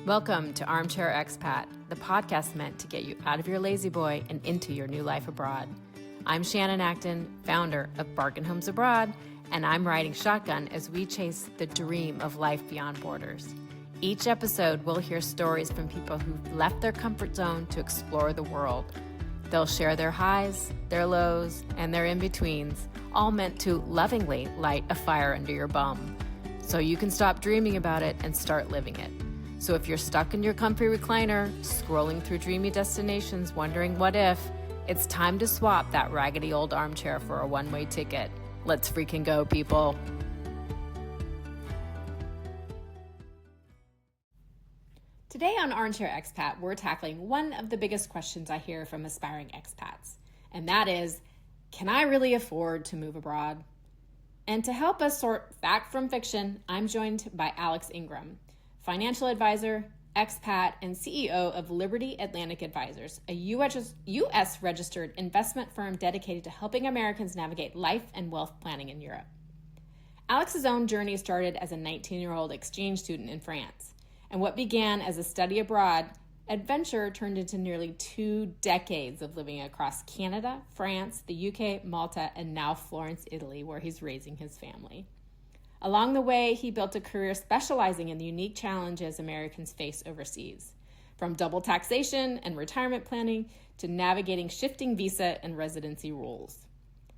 Welcome to Armchair Expat, the podcast meant to get you out of your lazy boy and into your new life abroad. I'm Shannon Acton, founder of Bargain Homes Abroad, and I'm riding shotgun as we chase the dream of life beyond borders. Each episode, we'll hear stories from people who've left their comfort zone to explore the world. They'll share their highs, their lows, and their in-betweens, all meant to lovingly light a fire under your bum, so you can stop dreaming about it and start living it. So if you're stuck in your comfy recliner, scrolling through dreamy destinations, wondering what if, it's time to swap that raggedy old armchair for a one-way ticket. Let's freaking go, people. Today on Armchair Expat, we're tackling one of the biggest questions I hear from aspiring expats, and that is, can I really afford to move abroad? And to help us sort fact from fiction, I'm joined by Alex Ingrim, financial advisor, expat, and CEO of Liberty Atlantic Advisors, a U.S. registered investment firm dedicated to helping Americans navigate life and wealth planning in Europe. Alex's own journey started as a 19-year-old exchange student in France, and what began as a study abroad adventure turned into nearly 2 decades of living across Canada, France, the UK, Malta, and now Florence, Italy, where he's raising his family. Along the way, he built a career specializing in the unique challenges Americans face overseas, from double taxation and retirement planning to navigating shifting visa and residency rules.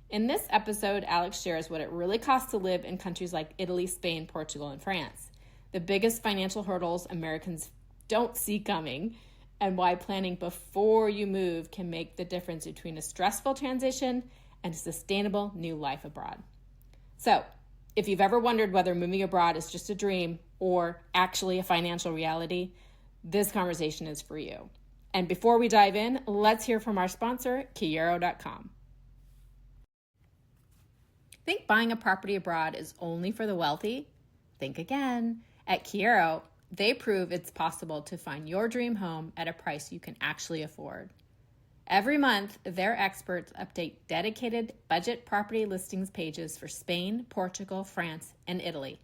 In this episode, Alex shares what it really costs to live in countries like Italy, Spain, Portugal, and France, the biggest financial hurdles Americans don't see coming, and why planning before you move can make the difference between a stressful transition and a sustainable new life abroad. So, if you've ever wondered whether moving abroad is just a dream or actually a financial reality, this conversation is for you. And before we dive in, let's hear from our sponsor, Kiero.com. Think buying a property abroad is only for the wealthy? Think again. At Kiero, they prove it's possible to find your dream home at a price you can actually afford. Every month, their experts update dedicated budget property listings pages for Spain, Portugal, France, and Italy,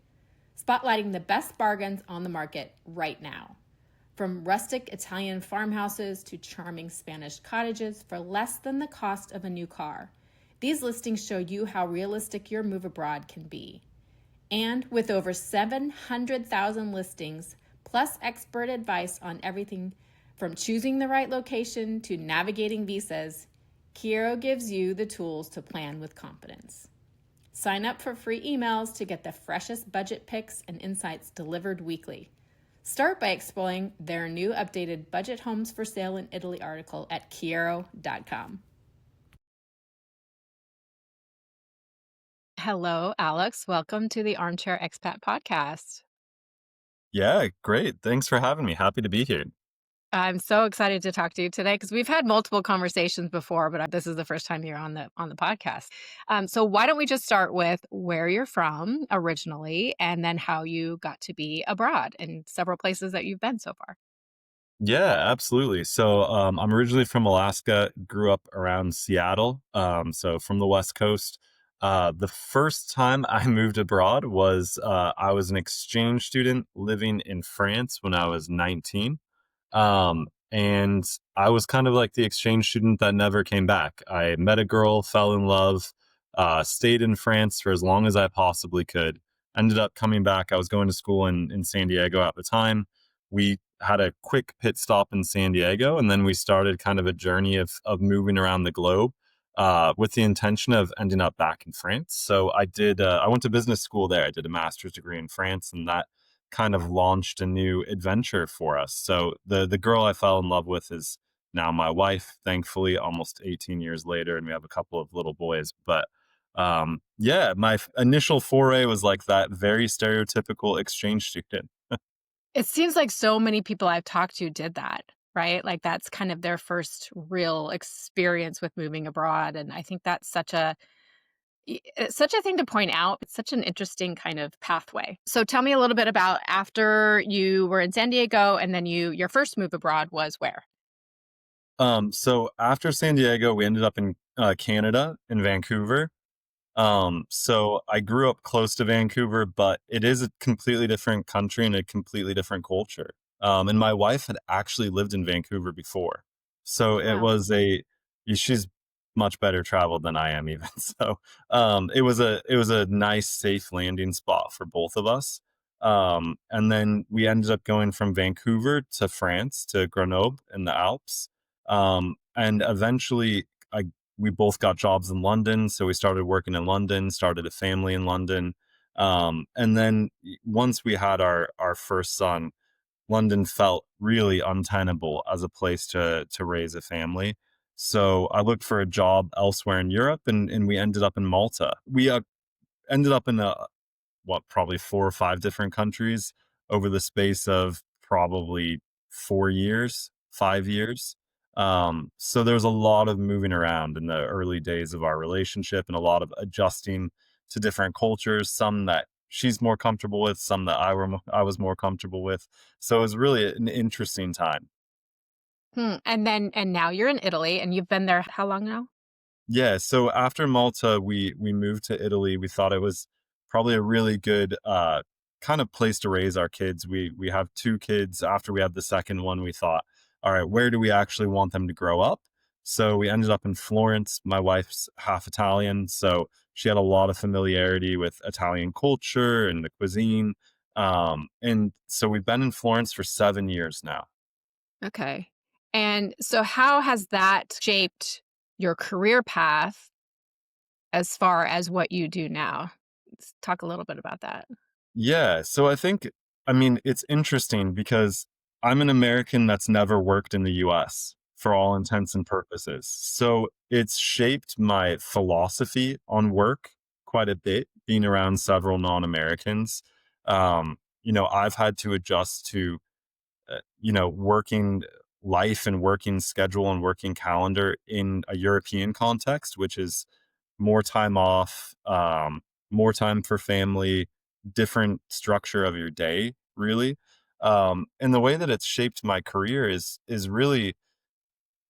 spotlighting the best bargains on the market right now. From rustic Italian farmhouses to charming Spanish cottages for less than the cost of a new car, these listings show you how realistic your move abroad can be. And with over 700,000 listings, plus expert advice on everything from choosing the right location to navigating visas, Kiero gives you the tools to plan with confidence. Sign up for free emails to get the freshest budget picks and insights delivered weekly. Start by exploring their new updated Budget Homes for Sale in Italy article at Kiero.com. Hello, Alex. Welcome to the Armchair Expat podcast. Yeah, great. Thanks for having me. Happy to be here. I'm so excited to talk to you today because we've had multiple conversations before, but this is the first time you're on the podcast. So why don't we just start with where you're from originally, and then how you got to be abroad in several places that you've been so far. Yeah, absolutely. So I'm originally from Alaska, grew up around Seattle, so from the West Coast. The first time I moved abroad was I was an exchange student living in France when I was 19. And I was kind of like the exchange student that never came back. I met a girl, fell in love, stayed in France for as long as I possibly could. Ended up coming back. I was going to school in San Diego at the time. We had a quick pit stop in San Diego, and then we started kind of a journey of moving around the globe with the intention of ending up back in France. So I went to business school there. I did a master's degree in France, and that kind of launched a new adventure for us. So the girl I fell in love with is now my wife, thankfully, almost 18 years later, and we have a couple of little boys. But yeah, my initial foray was like that very stereotypical exchange student. It seems like so many people I've talked to did that, right? Like that's kind of their first real experience with moving abroad. And I think that's it's such a thing to point out. It's such an interesting kind of pathway. So tell me a little bit about after you were in San Diego and then your first move abroad was where? So after San Diego, we ended up in Canada, in Vancouver. So I grew up close to Vancouver, but it is a completely different country and a completely different culture. And my wife had actually lived in Vancouver before. So Oh, it wow. was she's much better traveled than I am even. So it was a nice, safe landing spot for both of us. And then we ended up going from Vancouver to France to Grenoble in the Alps. And eventually we both got jobs in London. So we started working in London, started a family in London. And then once we had our first son, London felt really untenable as a place to raise a family. So I looked for a job elsewhere in Europe, and we ended up in Malta. We ended up in probably 4 or 5 different countries over the space of probably 4 years, 5 years. So there was a lot of moving around in the early days of our relationship and a lot of adjusting to different cultures, some that she's more comfortable with, some that I was more comfortable with. So it was really an interesting time. And now you're in Italy and you've been there how long now? Yeah, so after Malta, we moved to Italy. We thought it was probably a really good kind of place to raise our kids. We have 2 kids. After we had the second one, we thought, all right, where do we actually want them to grow up? So we ended up in Florence. My wife's half Italian, so she had a lot of familiarity with Italian culture and the cuisine. And so we've been in Florence for 7 years now. Okay. And so how has that shaped your career path as far as what you do now? Let's talk a little bit about that. Yeah, so I mean, it's interesting because I'm an American that's never worked in the US for all intents and purposes. So it's shaped my philosophy on work quite a bit, being around several non-Americans. I've had to adjust to working life and working schedule and working calendar in a European context, which is more time off, more time for family, different structure of your day, really. And the way that it's shaped my career is really,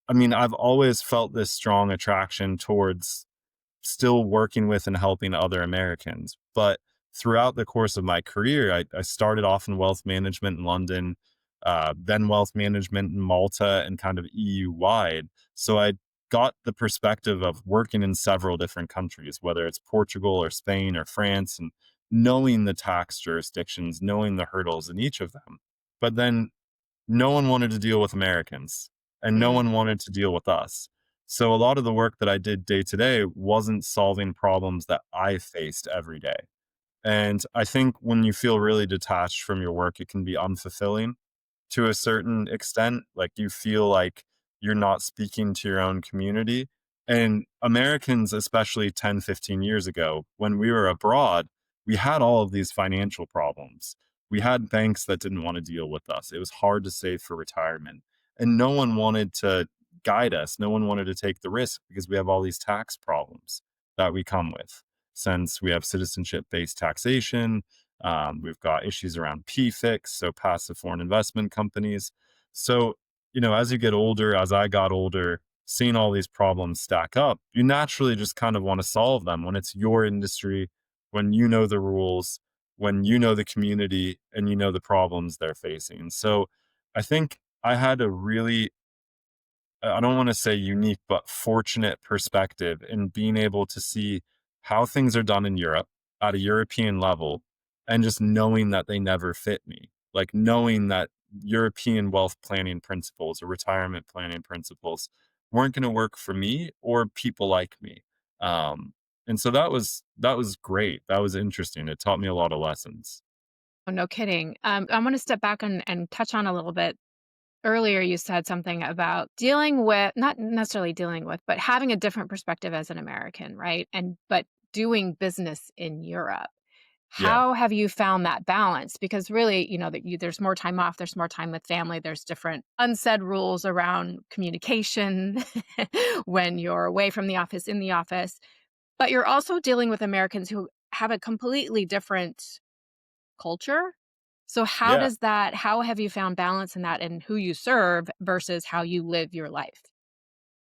I mean, I've always felt this strong attraction towards still working with and helping other Americans. But throughout the course of my career, I started off in wealth management in London, then wealth management in Malta and kind of EU wide. So I got the perspective of working in several different countries, whether it's Portugal or Spain or France, and knowing the tax jurisdictions, knowing the hurdles in each of them. But then no one wanted to deal with Americans and no Mm. one wanted to deal with us. So a lot of the work that I did day to day wasn't solving problems that I faced every day. And I think when you feel really detached from your work, it can be unfulfilling to a certain extent. Like you feel like you're not speaking to your own community. And Americans, especially 10, 15 years ago, when we were abroad, we had all of these financial problems. We had banks that didn't want to deal with us. It was hard to save for retirement. And no one wanted to guide us. No one wanted to take the risk because we have all these tax problems that we come with. Since we have citizenship based taxation, we've got issues around PFIX, so passive foreign investment companies. So, as you get older, as I got older, seeing all these problems stack up, you naturally just kind of want to solve them when it's your industry, when you know the rules, when you know the community and you know the problems they're facing. So I think I had a really, I don't want to say unique, but fortunate perspective in being able to see how things are done in Europe at a European level and just knowing that they never fit me. Like knowing that European wealth planning principles or retirement planning principles weren't going to work for me or people like me. Um, and so that was great. That was interesting. It taught me a lot of lessons. Oh, no kidding. I want to step back and touch on a little bit. Earlier, you said something about dealing with, not necessarily dealing with, but having a different perspective as an American, right? But doing business in Europe. Yeah. How have you found that balance? Because really, there's more time off, there's more time with family, there's different unsaid rules around communication when you're away from the office, in the office. But you're also dealing with Americans who have a completely different culture. So Yeah. how have you found balance in that and who you serve versus how you live your life?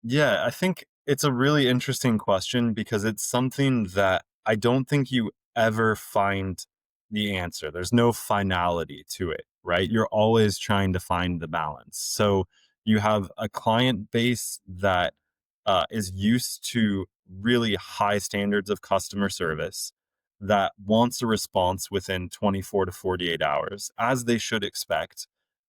Yeah, I think it's a really interesting question because it's something that I don't think you ever find the answer. There's no finality to it, right? You're always trying to find the balance. So you have a client base that is used to really high standards of customer service that wants a response within 24 to 48 hours, as they should expect.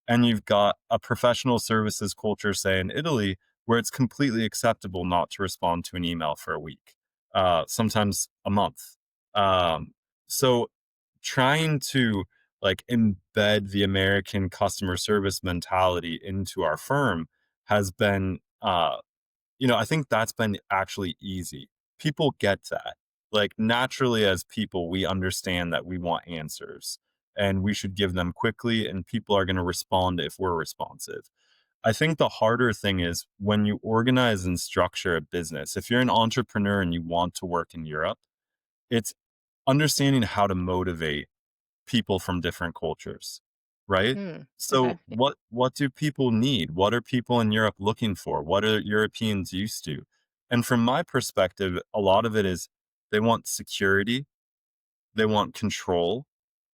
And you've got a professional services culture, say in Italy, where it's completely acceptable not to respond to an email for a week, sometimes a month. Um, so trying to like embed the American customer service mentality into our firm has been I think that's been actually easy. People get that. Like naturally as people, we understand that we want answers and we should give them quickly and people are going to respond if we're responsive. I think the harder thing is when you organize and structure a business. If you're an entrepreneur and you want to work in Europe, it's understanding how to motivate people from different cultures, right? Hmm. Okay. So what do people need? What are people in Europe looking for? What are Europeans used to? And from my perspective, a lot of it is they want security, they want control,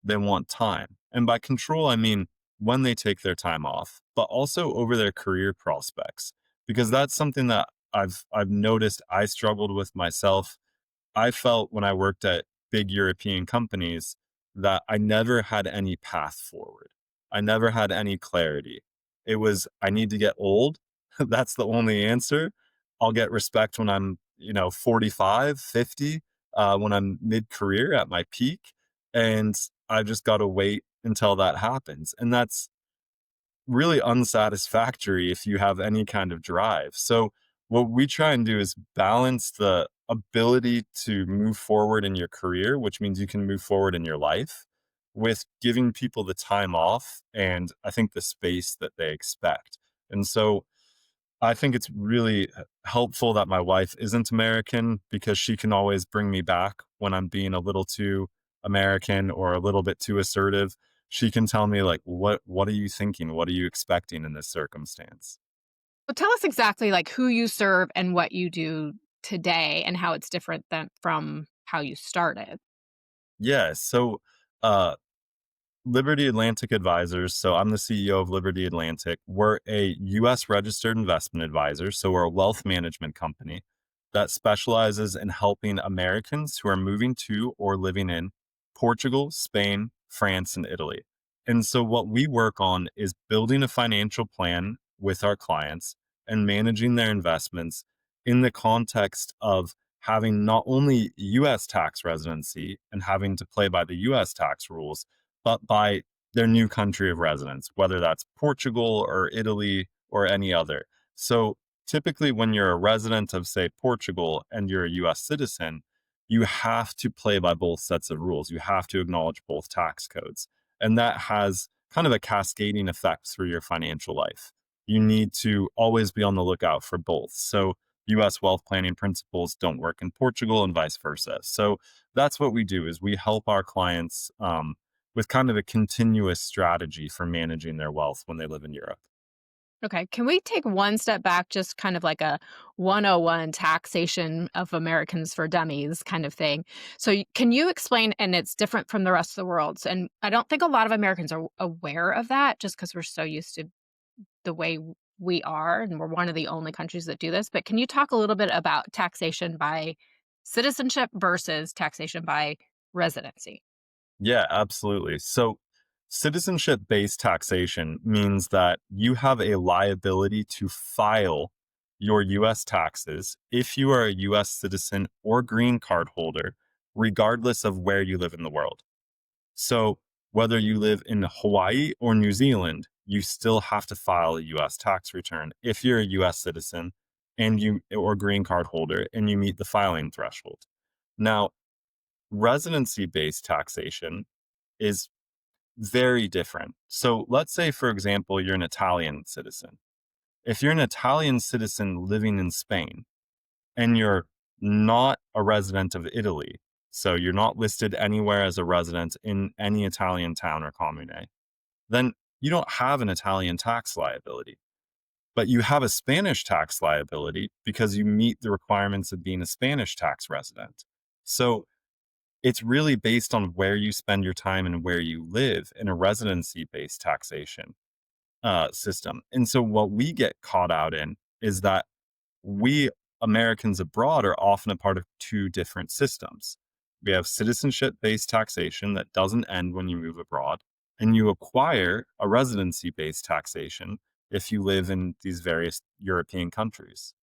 they want time. And by control, I mean when they take their time off, but also over their career prospects, because that's something that I've noticed I struggled with myself. I felt when I worked at big European companies that I never had any path forward. I never had any clarity. It was, I need to get old. That's the only answer. I'll get respect when I'm, 45, 50, when I'm mid career at my peak. And I've just got to wait until that happens. And that's really unsatisfactory if you have any kind of drive. So what we try and do is balance the ability to move forward in your career, which means you can move forward in your life, with giving people the time off and I think the space that they expect. And so I think it's really helpful that my wife isn't American because she can always bring me back when I'm being a little too American or a little bit too assertive. She can tell me like, what are you thinking? What are you expecting in this circumstance? Well, tell us exactly like who you serve and what you do today and how it's different than from how you started. Yeah. So uh Liberty Atlantic Advisors. So I'm the CEO of Liberty Atlantic. We're a US registered investment advisor. So we're a wealth management company that specializes in helping Americans who are moving to or living in Portugal, Spain, France, and Italy. And so what we work on is building a financial plan with our clients and managing their investments in the context of having not only US tax residency and having to play by the US tax rules, but by their new country of residence, whether that's Portugal or Italy or any other. So typically, when you're a resident of, say, Portugal and you're a US citizen, you have to play by both sets of rules. You have to acknowledge both tax codes. And that has kind of a cascading effect through your financial life. You need to always be on the lookout for both. So US wealth planning principles don't work in Portugal and vice versa. So that's what we do is we help our clients with kind of a continuous strategy for managing their wealth when they live in Europe. Okay. Can we take one step back, just kind of like a 101 taxation of Americans for dummies kind of thing? So, can you explain? And it's different from the rest of the world. And I don't think a lot of Americans are aware of that just because we're so used to the way we are. And we're one of the only countries that do this. But can you talk a little bit about taxation by citizenship versus taxation by residency? Yeah, absolutely. So, citizenship based taxation means that you have a liability to file your US taxes if you are a US citizen or green card holder, regardless of where you live in the world. So, whether you live in Hawaii or New Zealand, you still have to file a US tax return if you're a US citizen and you or green card holder and you meet the filing threshold. Now, residency based taxation is very different. So, let's say, for example, you're an Italian citizen. If you're an Italian citizen living in Spain and you're not a resident of Italy, so you're not listed anywhere as a resident in any Italian town or commune, then you don't have an Italian tax liability. But you have a Spanish tax liability because you meet the requirements of being a Spanish tax resident. So it's really based on where you spend your time and where you live in a residency based taxation system. And so what we get caught out in is that we Americans abroad are often a part of two different systems. We have citizenship based taxation that doesn't end when you move abroad, and you acquire a residency based taxation if you live in these various European countries.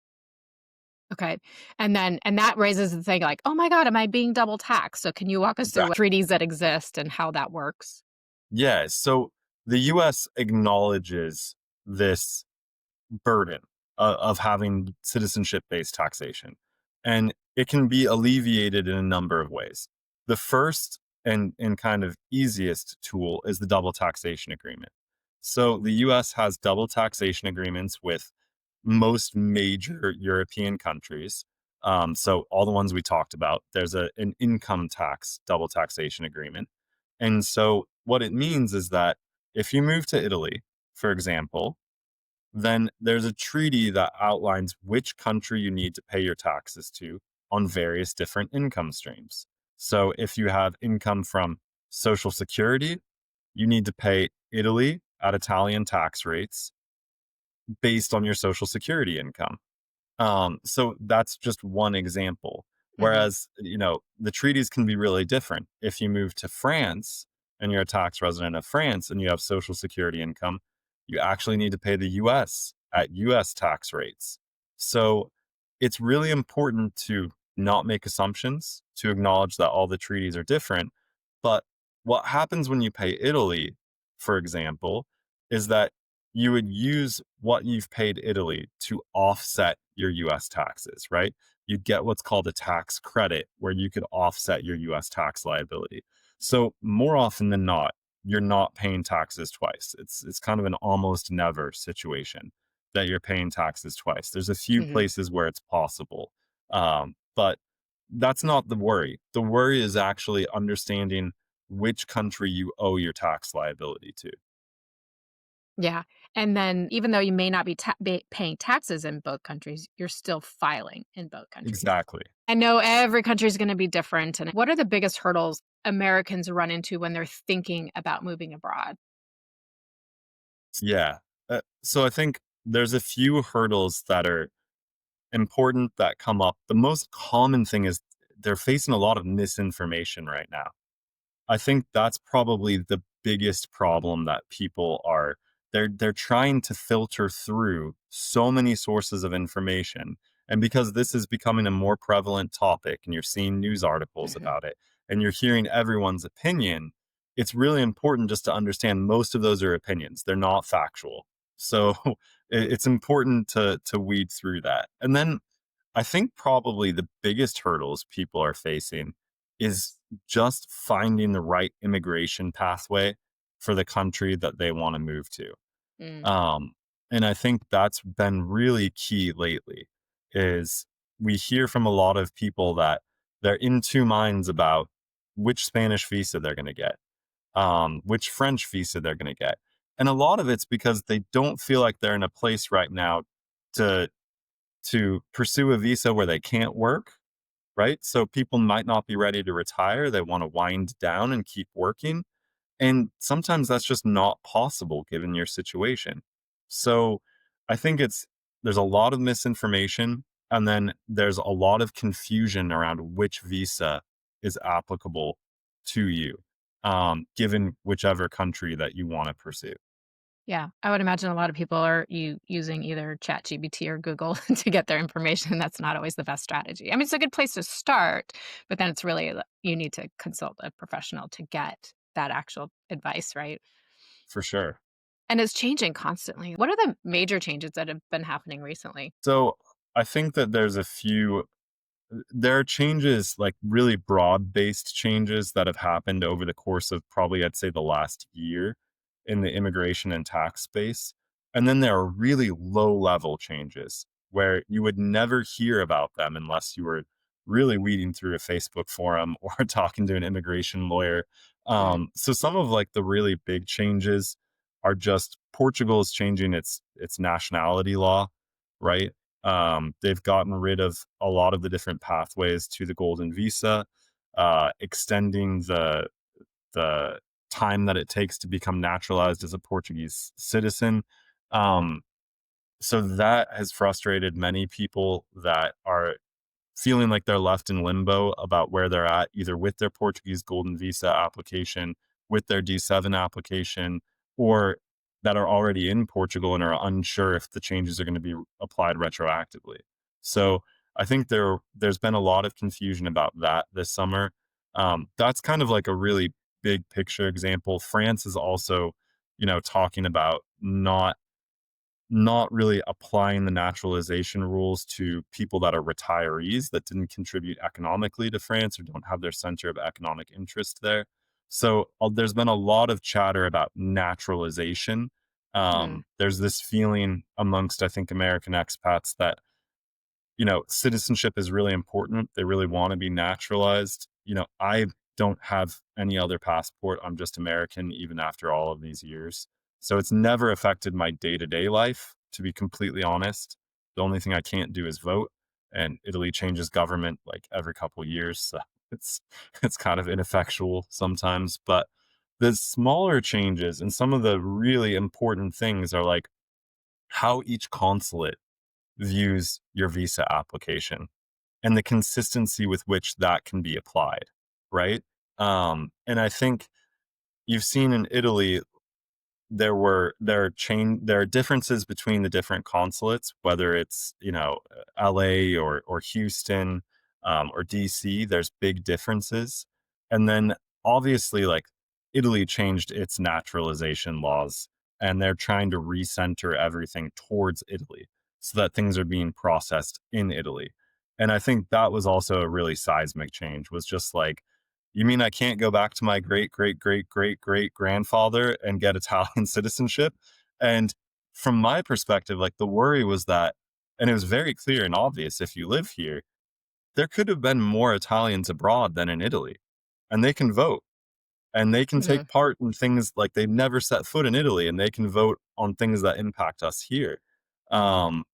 Okay. And that raises the thing like, "Oh my god, am I being double taxed?" So can you walk us through what Exactly. treaties that exist and how that works? Yeah. So the US acknowledges this burden of having citizenship based taxation. And it can be alleviated in a number of ways. The first and kind of easiest tool is the double taxation agreement. So the US has double taxation agreements with most major European countries. So all the ones we talked about, there's an income tax double taxation agreement. And so what it means is that if you move to Italy, for example, then there's a treaty that outlines which country you need to pay your taxes to on various different income streams. So if you have income from Social Security, you need to pay Italy at Italian tax rates based on your Social Security income. So that's just one example. Mhm. Whereas, the treaties can be really different. If you move to France and you're a tax resident of France and you have social security income, you actually need to pay the US at US tax rates. So it's really important to not make assumptions, to acknowledge that all the treaties are different. But what happens when you pay Italy, for example, is that you would use what you've paid Italy to offset your US taxes, right? You'd get what's called a tax credit where you could offset your US tax liability. So more often than not, you're not paying taxes twice. It's kind of an almost never situation that you're paying taxes twice. There's a few Mhm. places where it's possible. But that's not the worry. The worry is actually understanding which country you owe your tax liability to. Yeah, and then even though you may not be paying taxes in both countries, you're still filing in both countries. Exactly. I know every country is gonna be different, and what are the biggest hurdles Americans run into when they're thinking about moving abroad? Yeah. So I think there's a few hurdles that are important that come up. The most common thing is they're facing a lot of misinformation right now. I think that's probably the biggest problem that people are they're trying to filter through so many sources of information. And because this is becoming a more prevalent topic and you're seeing news articles Mhm. about it and you're hearing everyone's opinion, it's really important just to understand most of those are opinions. They're not factual. So it's important to weed through that. And then I think probably the biggest hurdles people are facing is just finding the right immigration pathway for the country that they want to move to. Mm, Um, and I think that's been really key lately is we hear from a lot of people that they're in two minds about which Spanish visa they're going to get, which French visa they're going to get. And a lot of it's because they don't feel like they're in a place right now to pursue a visa where they can't work, right? So people might not be ready to retire. They want to wind down and keep working. And sometimes that's just not possible given your situation. So I think there's a lot of misinformation and then there's a lot of confusion around which visa is applicable to you, given whichever country that you want to pursue. yeah, I would imagine a lot of people are using either ChatGPT or Google to get their information. That's not always the best strategy. I mean, it's a good place to start, but then it's really you need to consult a professional to get that actual advice, right? For sure. And it's changing constantly. What are the major changes that have been happening recently? So I think that there are changes, like really broad based changes that have happened over the course of probably, I'd say, the last year in the immigration and tax space. And then there are really low level changes where you would never hear about them unless you were really weeding through a Facebook forum or talking to an immigration lawyer. Mm, So some of like the really big changes are just Portugal is changing its nationality law, right? They've gotten rid of a lot of the different pathways to the golden visa. extending the time that it takes to become naturalized as a Portuguese citizen. Um, so that has frustrated many people that are feeling like they're left in limbo about where they're at, either with their Portuguese Golden Visa application, with their D7 application, or that are already in Portugal and are unsure if the changes are going to be applied retroactively. So I think there's been a lot of confusion about that this summer. That's kind of like a really big picture example. France is also, talking about not really applying the naturalization rules to people that are retirees that didn't contribute economically to France or don't have their center of economic interest there. So there's been a lot of chatter about naturalization. Mm, There's this feeling amongst, I think, American expats that citizenship is really important. They really want to be naturalized. I don't have any other passport. I'm just American, even after all of these years. So it's never affected my day to day life, to be completely honest. The only thing I can't do is vote, and Italy changes government like every couple years. So it's it's kind of ineffectual sometimes. But the smaller changes and some of the really important things are like how each consulate views your visa application and the consistency with which that can be applied, right? And I think you've seen in Italy there are differences between the different consulates, whether it's LA or Houston or DC. There's big differences, and then obviously like Italy changed its naturalization laws, and they're trying to recenter everything towards Italy so that things are being processed in Italy. And I think that was also a really seismic change. Was just like, you mean I can't go back to my great, great, great, great, great grandfather and get Italian citizenship? And from my perspective, like the worry was that, and it was very clear and obvious if you live here, there could have been more Italians abroad than in Italy. And they can vote and they can mhm. take part in things like they've never set foot in Italy and they can vote on things that impact us here.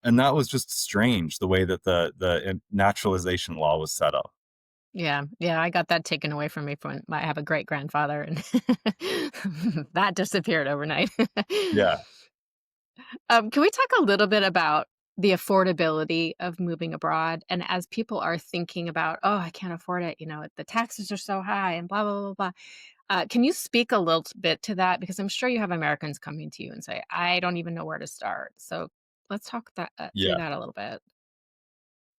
And that was just strange the way that the naturalization law was set up. Yeah, yeah, I got that taken away from me from I have a great grandfather, and that disappeared overnight. Yeah. Can we talk a little bit about the affordability of moving abroad? And as people are thinking about, oh, I can't afford it, the taxes are so high, and blah blah blah blah. Can you speak a little bit to that? Because I'm sure you have Americans coming to you and say, I don't even know where to start. So let's talk that through Yeah. that a little bit.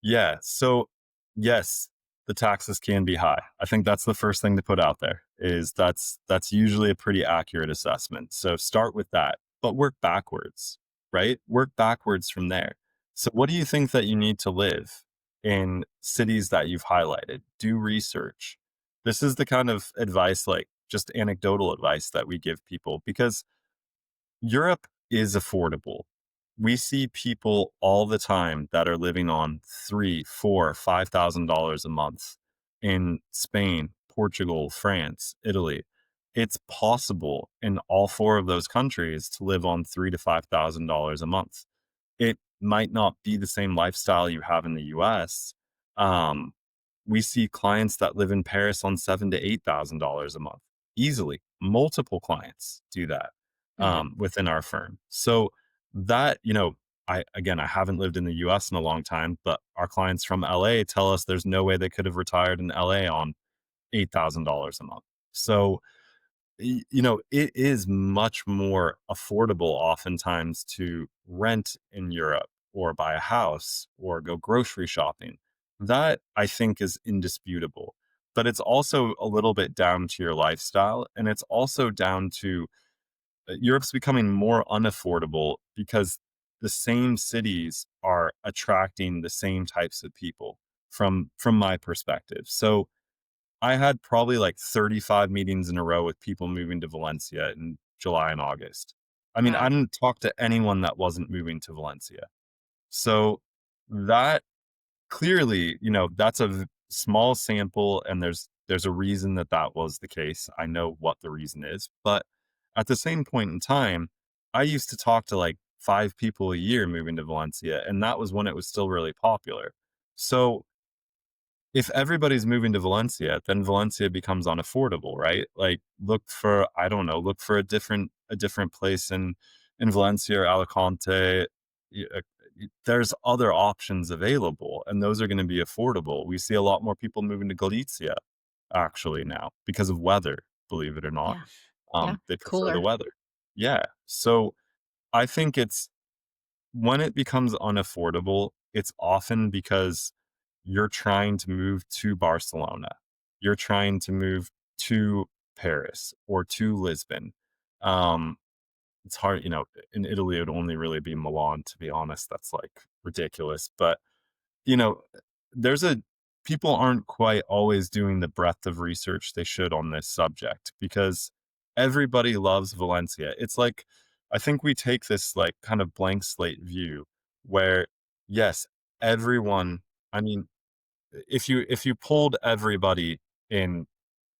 Yeah. So, yes, the taxes can be high. I think that's the first thing to put out there is that's usually a pretty accurate assessment. So start with that, but work backwards, right? Work backwards from there. So what do you think that you need to live in cities that you've highlighted? Do research. This is the kind of advice, like just anecdotal advice that we give people because Europe is affordable. We see people all the time that are living on three, four, $5,000 a month in Spain, Portugal, France, Italy. It's possible in all four of those countries to live on $3,000 to $5,000 a month. It might not be the same lifestyle you have in the US. Um, we see clients that live in Paris on $7,000 to $8,000 a month easily. Multiple clients do that Hmm. within our firm. So that, I haven't lived in the US in a long time, but our clients from LA tell us there's no way they could have retired in LA on $8,000 a month. So, it is much more affordable oftentimes to rent in Europe or buy a house or go grocery shopping. That I think is indisputable. But it's also a little bit down to your lifestyle. And it's also down to Europe's becoming more unaffordable because the same cities are attracting the same types of people from my perspective. So I had probably like 35 meetings in a row with people moving to Valencia in July and August. I mean, I Wow. didn't talk to anyone that wasn't moving to Valencia. So that clearly, that's a small sample and there's a reason that that was the case. I know what the reason is, but at the same point in time, I used to talk to like 5 people a year moving to Valencia, and that was when it was still really popular. So if everybody's moving to Valencia, then Valencia becomes unaffordable, right? Like look for, I don't know, look for a different place in Valencia or Alicante. Y- uh, There's other options available, and those are going to be affordable. We see a lot more people moving to Galicia actually now because of weather, believe it or not. Yeah. Yeah. They prefer the Cooler. weather. Yeah. So I think it's when it becomes unaffordable, it's often because you're trying to move to Barcelona. You're trying to move to Paris or to Lisbon. Um, it's hard, in Italy, it would only really be Milan, to be honest. That's like ridiculous. But you know, there's a people aren't quite always doing the breadth of research they should on this subject because everybody loves Valencia. It's like I think we take this like kind of blank slate view where yes, everyone, I mean, if you polled everybody in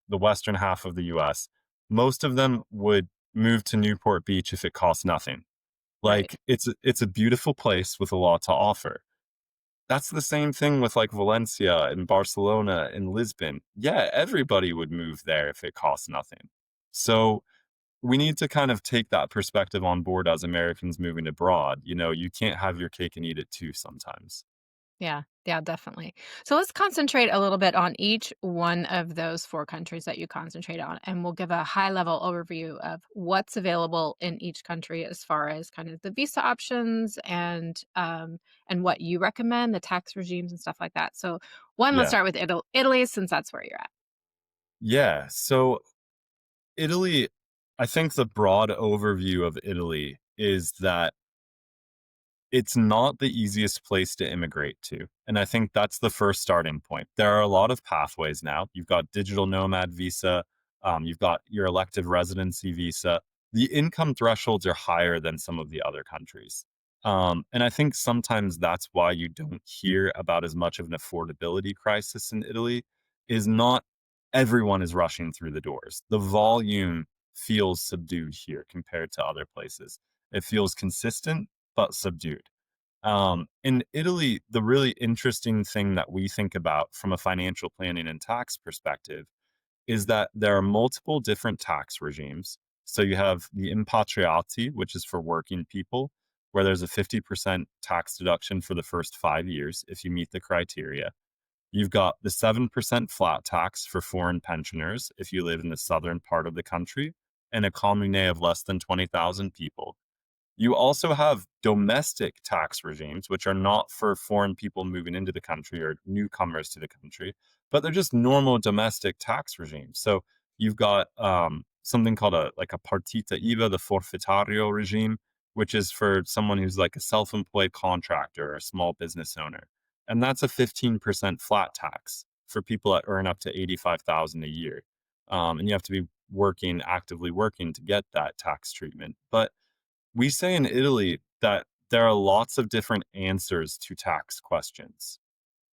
the western half of the US, most of them would move to Newport Beach if it costs nothing. Right. Like it's a beautiful place with a lot to offer. That's the same thing with, like, Valencia and Barcelona and Lisbon. Yeah, everybody would move there if it costs nothing. So, we need to kind of take that perspective on board as Americans moving abroad. You can't have your cake and eat it too sometimes. Yeah. Yeah, definitely. So let's concentrate a little bit on each one of those four countries that you concentrate on, and we'll give a high level overview of what's available in each country as far as kind of the visa options and what you recommend, the tax regimes and stuff like that. So one, let's Yeah. start with Italy, since that's where you're at. Yeah, so Italy, I think the broad overview of Italy is that it's not the easiest place to immigrate to. And I think that's the first starting point. There are a lot of pathways now. You've got digital nomad visa, you've got your elective residency visa. The income thresholds are higher than some of the other countries. And I think sometimes that's why you don't hear about as much of an affordability crisis in Italy, is not everyone is rushing through the doors. The volume feels subdued here compared to other places. It feels consistent but subdued. In Italy, the really interesting thing that we think about from a financial planning and tax perspective is that there are multiple different tax regimes. So you have the impatriati, which is for working people, where there's a 50% tax deduction for the first 5 years if you meet the criteria. You've got the 7% flat tax for foreign pensioners if you live in the southern part of the country and a commune of less than 20,000 people. You also have domestic tax regimes, which are not for foreign people moving into the country or newcomers to the country, but they're just normal domestic tax regimes. So you've got something called a partita IVA, the forfettario regime, which is for someone who's like a self-employed contractor or a small business owner, and that's a 15% flat tax for people that earn up to 85,000 a year, and you have to be actively working to get that tax treatment, but we say in Italy that there are lots of different answers to tax questions.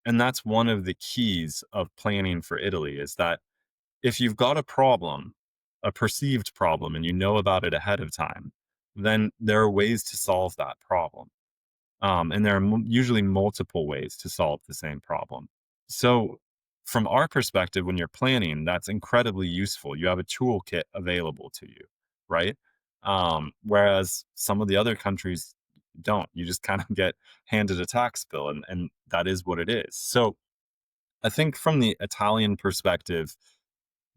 And that's one of the keys of planning for Italy is that if you've got a problem, a perceived problem, and you know about it ahead of time, then there are ways to solve that problem. And there are usually multiple ways to solve the same problem. So, from our perspective, when you're planning, that's incredibly useful. You have a toolkit available to you, right? Whereas some of the other countries don't. You just kind of get handed a tax bill, and that is what it is. So, I think from the Italian perspective,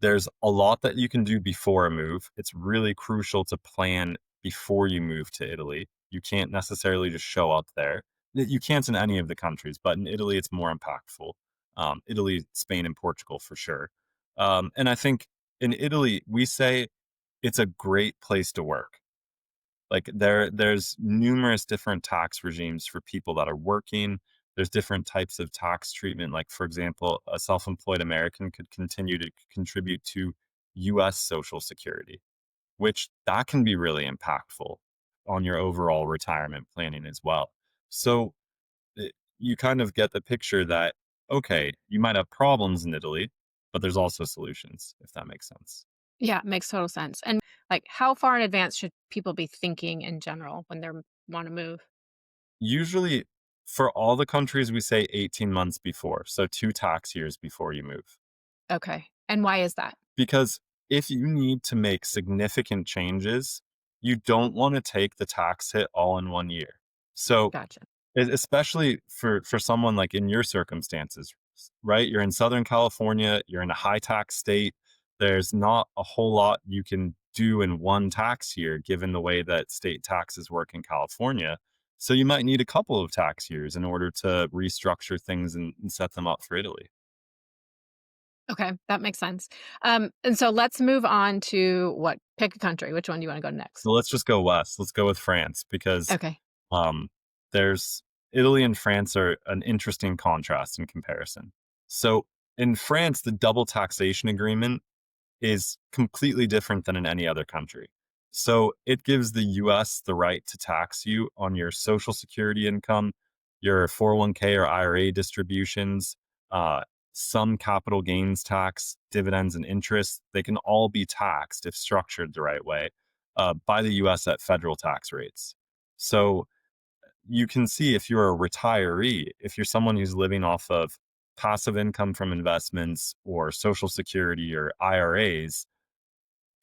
there's a lot that you can do before a move. It's really crucial to plan before you move to Italy. You can't necessarily just show up there. You can't in any of the countries, but in Italy, it's more impactful. Italy, Spain, and Portugal for sure. And I think in Italy, we say it's a great place to work. Like there's numerous different tax regimes for people that are working. There's different types of tax treatment. Like, for example, a self-employed American could continue to contribute to US Social Security, which that can be really impactful on your overall retirement planning as well. So you kind of get the picture that, okay, you might have problems in Italy, but there's also solutions, if that makes sense. Yeah, makes total sense. And like, how far in advance should people be thinking in general when they want to move? Usually For all the countries, we say 18 months before, so 2 tax years before you move. Okay. And why is that? Because if you need to make significant changes, you don't wanna take the tax hit all in 1 year. So, Gotcha. especially for someone like in your circumstances, right? You're in Southern California, you're in a high tax state. There's not a whole lot you can do in 1 tax year given the way that state taxes work in California. So you might need a couple of tax years in order to restructure things and set them up for Italy. Okay, that makes sense. And so let's move on to what? Pick a country. Which one do you want to go next? So let's just go west. Let's go with France because Okay. Um, there's Italy and France are an interesting contrast in comparison. So in France, the double taxation agreement is completely different than in any other country. So it gives the US the right to tax you on your social security income, your 401k or IRA distributions, uh, some capital gains tax, dividends, and interest. They can all be taxed if structured the right way by the US at federal tax rates. So you can see if you're a retiree, if you're someone who's living off of passive income from investments or social security or IRAs,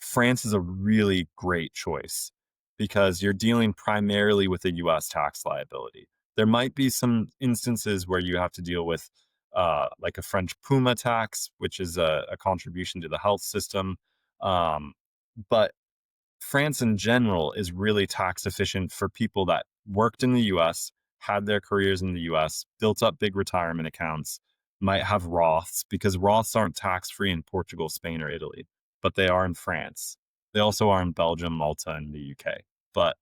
France is a really great choice because you're dealing primarily with a US tax liability. There might be some instances where you have to deal with like a French Puma tax, which is a contribution to the health system. Um, but France in general is really tax efficient for people that worked in the US, had their careers in the US, built up big retirement accounts, might have Roths because Roths aren't tax free in Portugal, Spain, or Italy, but they are in France. They also are in Belgium, Malta, and the UK. But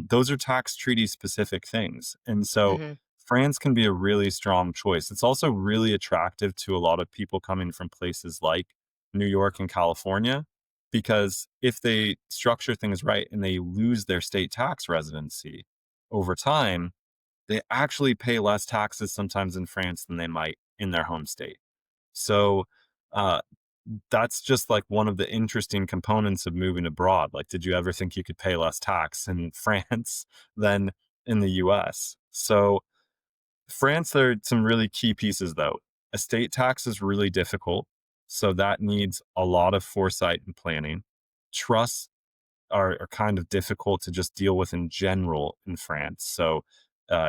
those are tax treaty specific things. And so Hmm. France can be a really strong choice. It's also really attractive to a lot of people coming from places like New York and California because if they structure things right and they lose their state tax residency over time, they actually pay less taxes sometimes in France than they might in their home state. So uh, that's just like one of the interesting components of moving abroad. Like, did you ever think you could pay less tax in France than in the US? So France, there are some really key pieces though. Estate tax is really difficult. So that needs a lot of foresight and planning. Trusts are kind of difficult to just deal with in general in France. So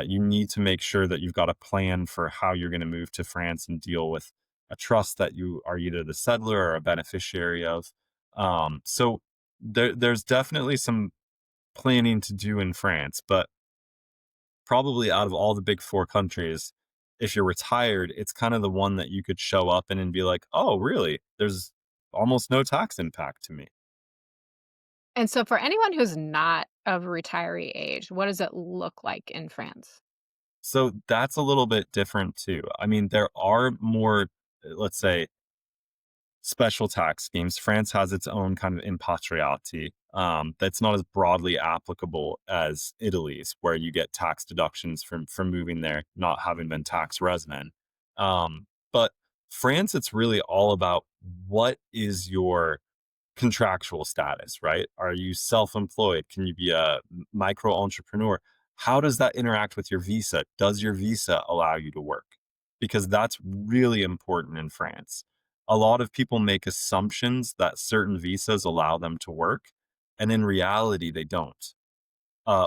you need to make sure that you've got a plan for how you're going to move to France and deal with a trust that you are either the settler or a beneficiary of. So there's definitely some planning to do in France, but probably out of all the big 4 countries, if you're retired, it's kind of the one that you could show up in and be like, "Oh, really? There's almost no tax impact to me." And so for anyone who's not of retiree age, what does it look like in France? So that's a little bit different too. I mean, there are more, let's say, special tax schemes. France has its own kind of impatriati that's not as broadly applicable as Italy's, where you get tax deductions from moving there, not having been tax resident. But France, it's really all about what is your contractual status, right? Are you self-employed? Can you be a micro entrepreneur? How does that interact with your visa? Does your visa allow you to work? Because that's really important in France. A lot of people make assumptions that certain visas allow them to work, and in reality, they don't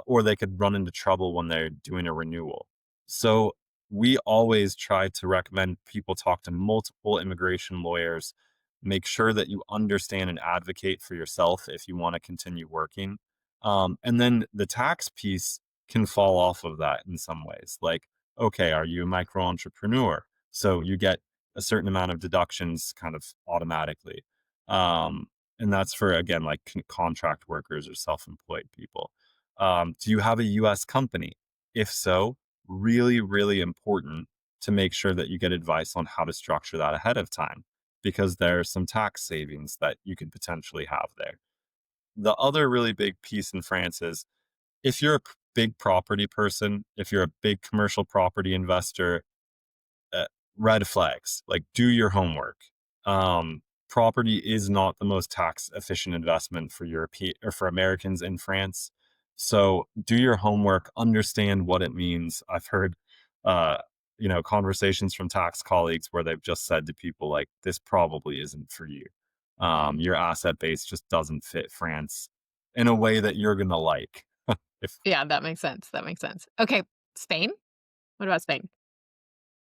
or they could run into trouble when they're doing a renewal. So we always try to recommend people talk to multiple immigration lawyers, make sure that you understand and advocate for yourself if you want to continue working. And then the tax piece can fall off of that in some ways. Like, okay, are you a micro entrepreneur? So you get a certain amount of deductions kind of automatically. Um, and that's for, again, like contract workers or self employed people. Do you have a US company? If so, really, really important to make sure that you get advice on how to structure that ahead of time because there are some tax savings that you could potentially have there. The other really big piece in France is if you're a big property person, if you're a big commercial property investor, uh, red flags. Like, do your homework. Property is not the most tax efficient investment for European or for Americans in France. So, do your homework. Understand what it means. I've heard uh, conversations from tax colleagues where they've just said to people like, this probably isn't for you. Your asset base just doesn't fit France in a way that you're gonna like. If Yeah, that makes sense. That makes sense. Okay, Spain? What about Spain?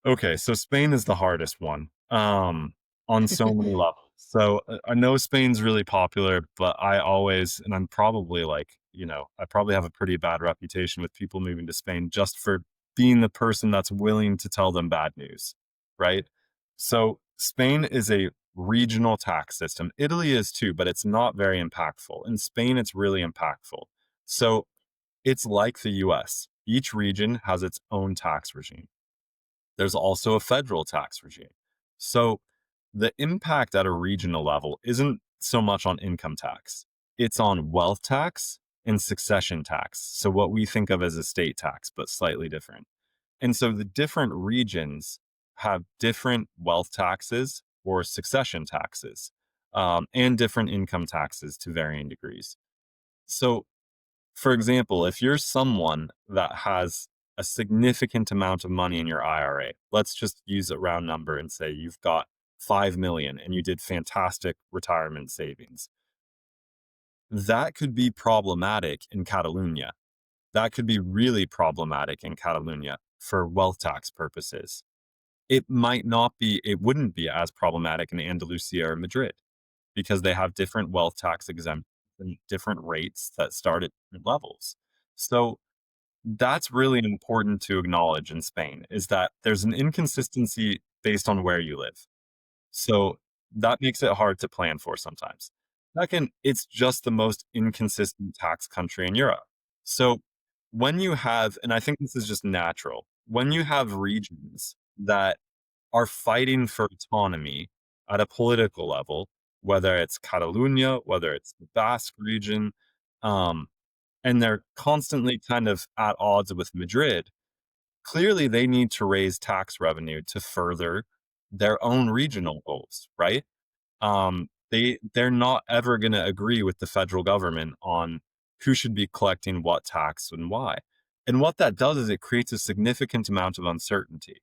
Okay, so Spain is the hardest one, on so many levels. So, I know Spain's really popular, but I always and I'm probably like, I probably have a pretty bad reputation with people moving to Spain just for being the person that's willing to tell them bad news, right? So, Spain is a regional tax system. Italy is too, but it's not very impactful. In Spain, it's really impactful. So, it's like the US. Each region has its own tax regime. There's also a federal tax regime. So the impact at a regional level isn't so much on income tax, it's on wealth tax and succession tax. So what we think of as estate tax, but slightly different. And so the different regions have different wealth taxes or succession taxes, and different income taxes to varying degrees. So for example, if you're someone that has a significant amount of money in your IRA, let's just use a round number and say you've got 5 million and you did fantastic retirement savings. That could be problematic in Catalonia. That could be really problematic in Catalonia for wealth tax purposes. It wouldn't be as problematic in Andalusia or Madrid because they have different wealth tax exemptions and different rates that start at different levels. So that's really important to acknowledge in Spain is that there's an inconsistency based on where you live. So that makes it hard to plan for sometimes. Second, it's just the most inconsistent tax country in Europe. So when you have, and I think this is just natural, when you have regions that are fighting for autonomy at a political level, whether it's Catalonia, whether it's the Basque region, um, and they're constantly kind of at odds with Madrid, clearly they need to raise tax revenue to further their own regional goals, right? They're not ever going to agree with the federal government on who should be collecting what tax and why. And what that does is it creates a significant amount of uncertainty,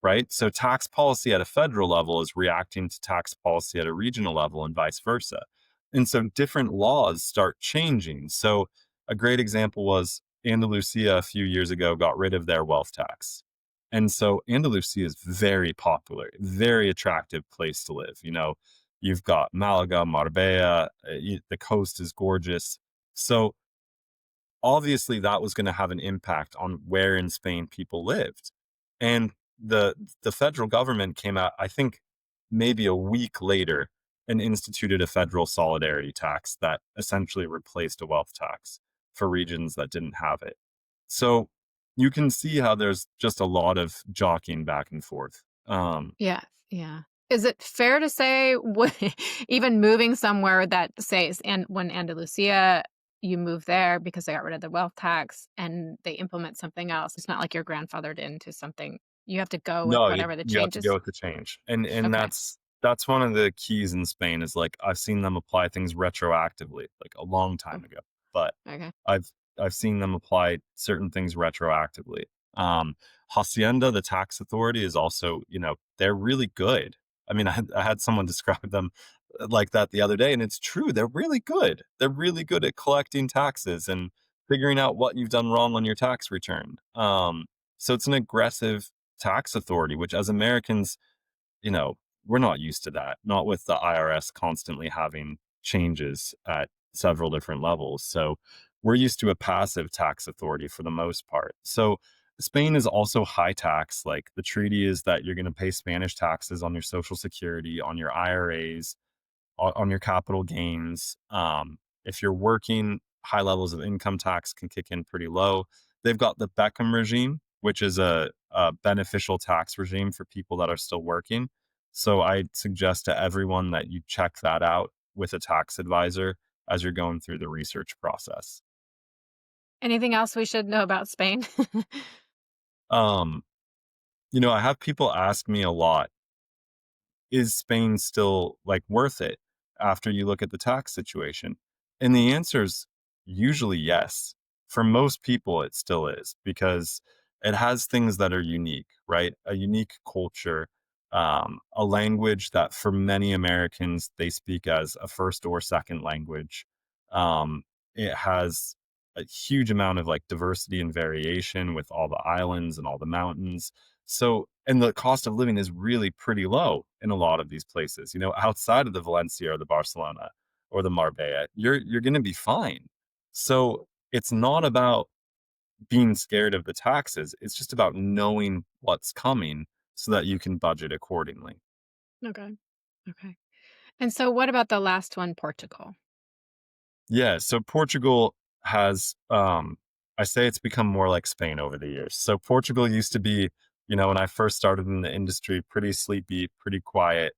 right? So tax policy at a federal level is reacting to tax policy at a regional level and vice versa. And so different laws start changing. So a great example was Andalusia a few years ago got rid of their wealth tax. And so Andalusia is very popular, very attractive place to live. You've got Malaga, Marbella, the coast is gorgeous. So obviously that was going to have an impact on where in Spain people lived. And the federal government came out, I think maybe a week later, and instituted a federal solidarity tax that essentially replaced a wealth tax for regions that didn't have it. So you can see how there's just a lot of jockeying back and forth. Yeah, yeah. Is it fair to say even moving somewhere that says and when Andalusia, you move there because they got rid of the wealth tax and they implement something else. It's not like you're grandfathered into something. You have to go with No, you whatever the you have to go changes. with the change, and Okay. that's one of the keys in Spain is, like, I've seen them apply things retroactively, like, a long Oh, time ago, but okay. I've I've seen them apply certain things retroactively. Um, Hacienda, the tax authority, is also, they're really good. I mean, I had someone describe them like that the other day, and it's true, they're really good. They're really good at collecting taxes and figuring out what you've done wrong on your tax return. So it's an aggressive tax authority, which as Americans, you know, we're not used to that, not with the IRS constantly having changes at several different levels. So we're used to a passive tax authority for the most part. So Spain is also high tax. Like the treaty is that you're going to pay Spanish taxes on your social security, on your IRAs, on your capital gains. If you're working, high levels of income tax can kick in pretty low. They've got the Beckham regime, which is a beneficial tax regime for people that are still working. So I suggest to everyone that you check that out with a tax advisor as you're going through the research process. Anything else we should know about Spain? Um, I have people ask me a lot, is Spain still like worth it after you look at the tax situation? And the answer is usually yes. For most people, it still is because it has things that are unique, right? A unique culture, a language that for many Americans they speak as a first or second language. Um, it has a huge amount of like diversity and variation with all the islands and all the mountains. So, and the cost of living is really pretty low in a lot of these places. You know, outside of the Valencia or the Barcelona or the Marbella, you're going to be fine. So, it's not about being scared of the taxes. It's just about knowing what's coming so that you can budget accordingly. Okay. Okay. And so what about the last one, Portugal? Yeah, so Portugal has I say it's become more like Spain over the years. So Portugal used to be, you know, when I first started in the industry, pretty sleepy, pretty quiet,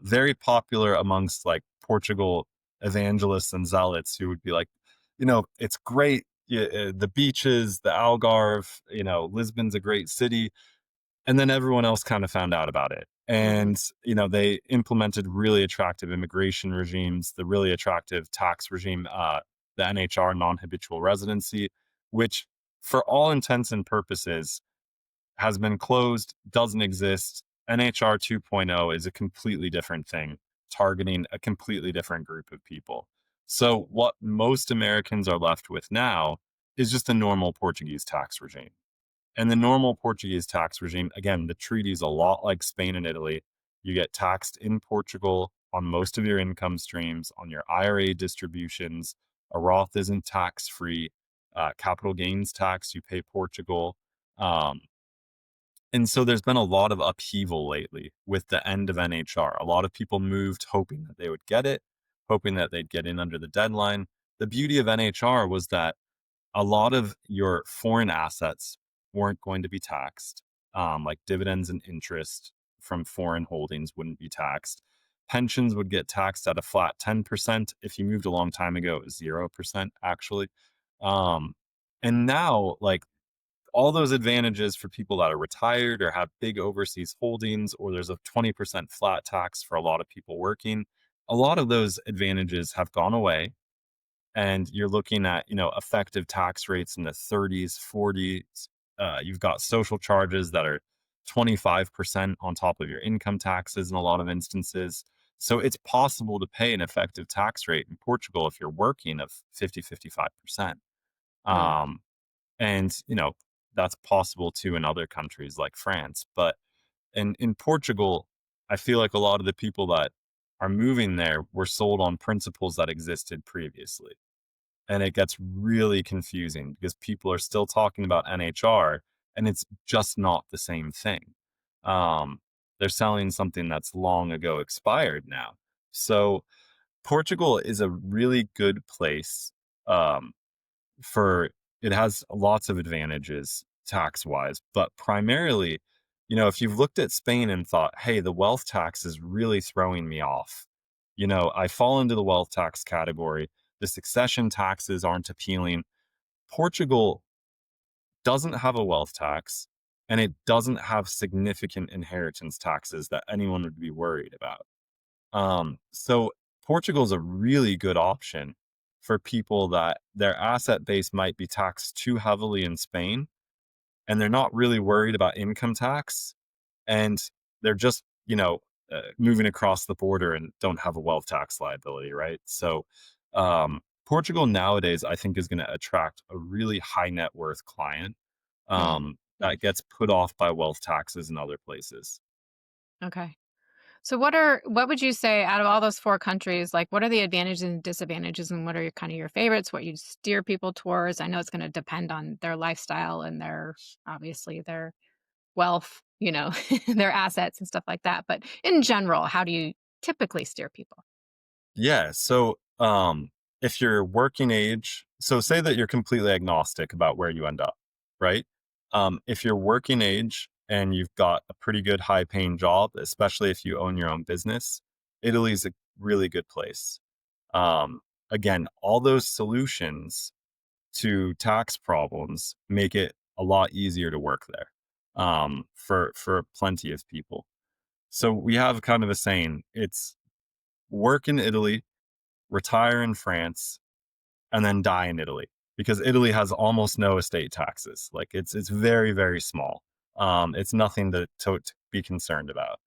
very popular amongst like Portugal evangelists and zealots who would be like, you know, it's great, yeah, the beaches, the Algarve, you know, Lisbon's a great city, and then everyone else kind of found out about it. Mhm. And, you know, they implemented really attractive immigration regimes, the really attractive tax regime, the NHR, non habitual residency, which for all intents and purposes has been closed, doesn't exist. NHR 2.0 is a completely different thing, targeting a completely different group of people. So, what most Americans are left with now is just a normal Portuguese tax regime. And the normal Portuguese tax regime, again, the treaty is a lot like Spain and Italy. You get taxed in Portugal on most of your income streams, on your IRA distributions. A Roth isn't tax free. Capital gains tax, you pay Portugal. Um, and so there's been a lot of upheaval lately with the end of NHR. A lot of people moved hoping that they would get it, hoping that they'd get in under the deadline. The beauty of NHR was that a lot of your foreign assets weren't going to be taxed, like dividends and interest from foreign holdings wouldn't be taxed. Pensions would get taxed at a flat 10%. If you moved a long time ago, it was 0%, actually. Um, and now, like, all those advantages for people that are retired or have big overseas holdings, or there's a 20% flat tax for a lot of people working, a lot of those advantages have gone away, and you're looking at, you know, effective tax rates in the 30s, 40s. You've got social charges that are 25% on top of your income taxes in a lot of instances. So it's possible to pay an effective tax rate in Portugal if you're working of 50, 55%. Mm. Um, and, you know, that's possible too in other countries like France. But in Portugal, I feel like a lot of the people that are moving there were sold on principles that existed previously, and it gets really confusing because people are still talking about NHR and it's just not the same thing. They're selling something that's long ago expired now. So Portugal is a really good place, um, for it has lots of advantages tax wise, but primarily, you know, if you've looked at Spain and thought, hey, the wealth tax is really throwing me off, you know, I fall into the wealth tax category. The succession taxes aren't appealing. Portugal doesn't have a wealth tax, and it doesn't have significant inheritance taxes that anyone would be worried about. So Portugal's a really good option for people that their asset base might be taxed too heavily in Spain, and they're not really worried about income tax, and they're just, you know, moving across the border and don't have a wealth tax liability, right? So, Portugal nowadays, I think, is going to attract a really high net worth client, Mm. that Nice. gets put off by wealth taxes in other places. Okay. So what would you say out of all those 4 countries, like, what are the advantages and disadvantages, and what are your kind of your favorites, what you'd steer people towards? I know it's gonna depend on their lifestyle and their obviously, their wealth, you know, their assets and stuff like that, but in general, how do you typically steer people? Yeah. So, if you're working age, so say that you're completely agnostic about where you end up, right? If you're working age and you've got a pretty good high paying job, especially if you own your own business, Italy's a really good place. Um, Again, all those solutions to tax problems make it a lot easier to work there, for plenty of people. So we have kind of a saying: it's work in Italy, retire in France, and then die in Italy. because Italy has almost no estate taxes. Like it's very, very small. It's nothing to be concerned about.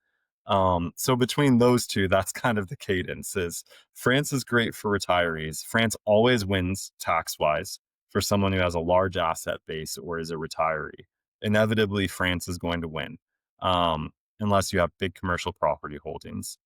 So between those two, that's kind of the cadence. Is France is great for retirees. France always wins tax wise for someone who has a large asset base or is a retiree. Inevitably, France is going to win, unless you have big commercial property holdings.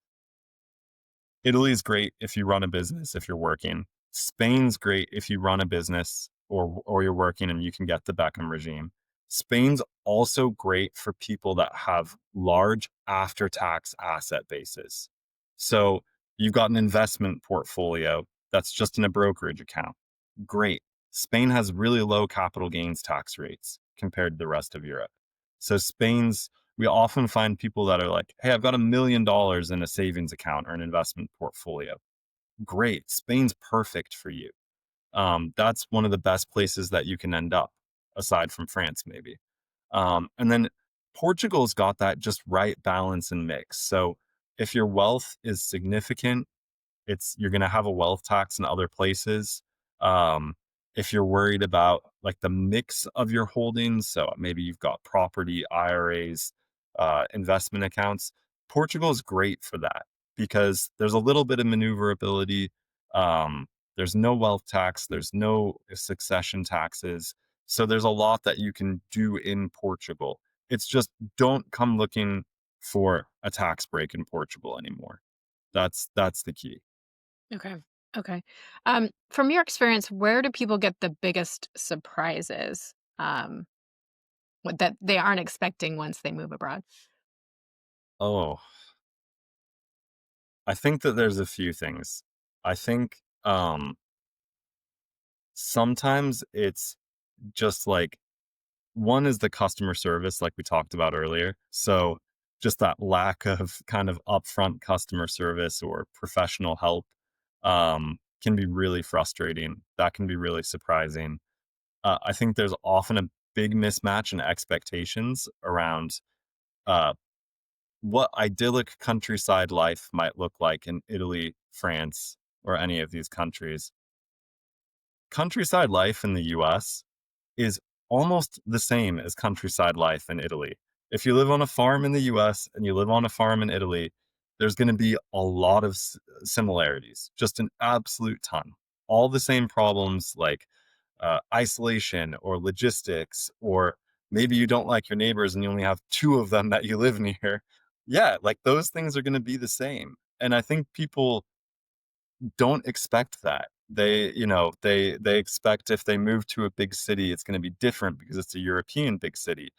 Italy is great if you run a business, if you're working. Spain's great if you run a business or you're working and you can get the Beckham regime. Spain's also great for people that have large after tax asset bases. So you've got an investment portfolio that's just in a brokerage account. Great. Spain has really low capital gains tax rates compared to the rest of Europe. So we often find people that are like, hey, I've got $1 million in a savings account or an investment portfolio. Great. Spain's perfect for you. That's one of the best places that you can end up, aside from France, maybe. And then Portugal's got that just right balance and mix. So if your wealth is significant, you're going to have a wealth tax in other places. Um, if you're worried about like the mix of your holdings, so maybe you've got property, IRAs, investment accounts, Portugal is great for that because there's a little bit of maneuverability. Um, there's no wealth tax, there's no succession taxes. So there's a lot that you can do in Portugal. It's just don't come looking for a tax break in Portugal anymore. That's the key. Okay. Okay. From your experience, where do people get the biggest surprises that they aren't expecting once they move abroad? Oh, I think that there's a few things. I think sometimes it's just like one is the customer service, like we talked about earlier. So just that lack of kind of upfront customer service or professional help can be really frustrating. That can be really surprising. I think there's often a big mismatch in expectations around uh, what idyllic countryside life might look like in Italy, France, or any of these countries. Countryside life in the US is almost the same as countryside life in Italy. If you live on a farm in the US and you live on a farm in Italy, there's going to be a lot of similarities, just an absolute ton. All the same problems like isolation or logistics, or maybe you don't like your neighbors and you only have two of them that you live near. Yeah, like those things are going to be the same. And I think people don't expect that. They expect if they move to a big city, it's going to be different because it's a European big city.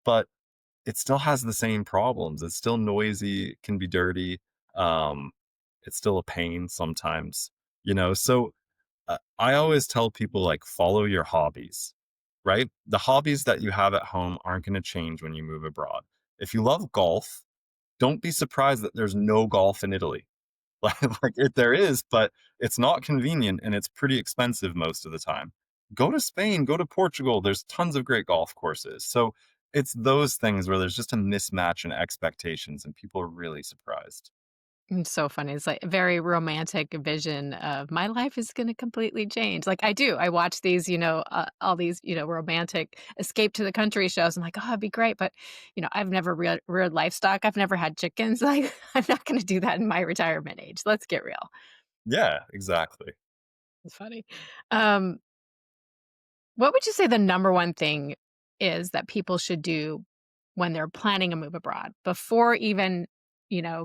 But it still has the same problems. It's still noisy, it can be dirty. Um, it's still a pain sometimes, So I always tell people like follow your hobbies, right? The hobbies that you have at home aren't going to change when you move abroad. If you love golf, don't be surprised that there's no golf in Italy. There is, but it's not convenient and it's pretty expensive most of the time. Go to Spain, go to Portugal. There's tons of great golf courses. So it's those things where there's just a mismatch in expectations and people are really surprised. It's so funny. It's like a very romantic vision of my life is going to completely change. Like I do. I watch these, all these, romantic escape to the country shows. I'm like, oh, it'd be great. But, I've never reared livestock. I've never had chickens. Like, I'm not going to do that in my retirement age. Let's get real. Yeah, exactly. It's funny. Um, what would you say the number one thing is that people should do when they're planning a move abroad before even,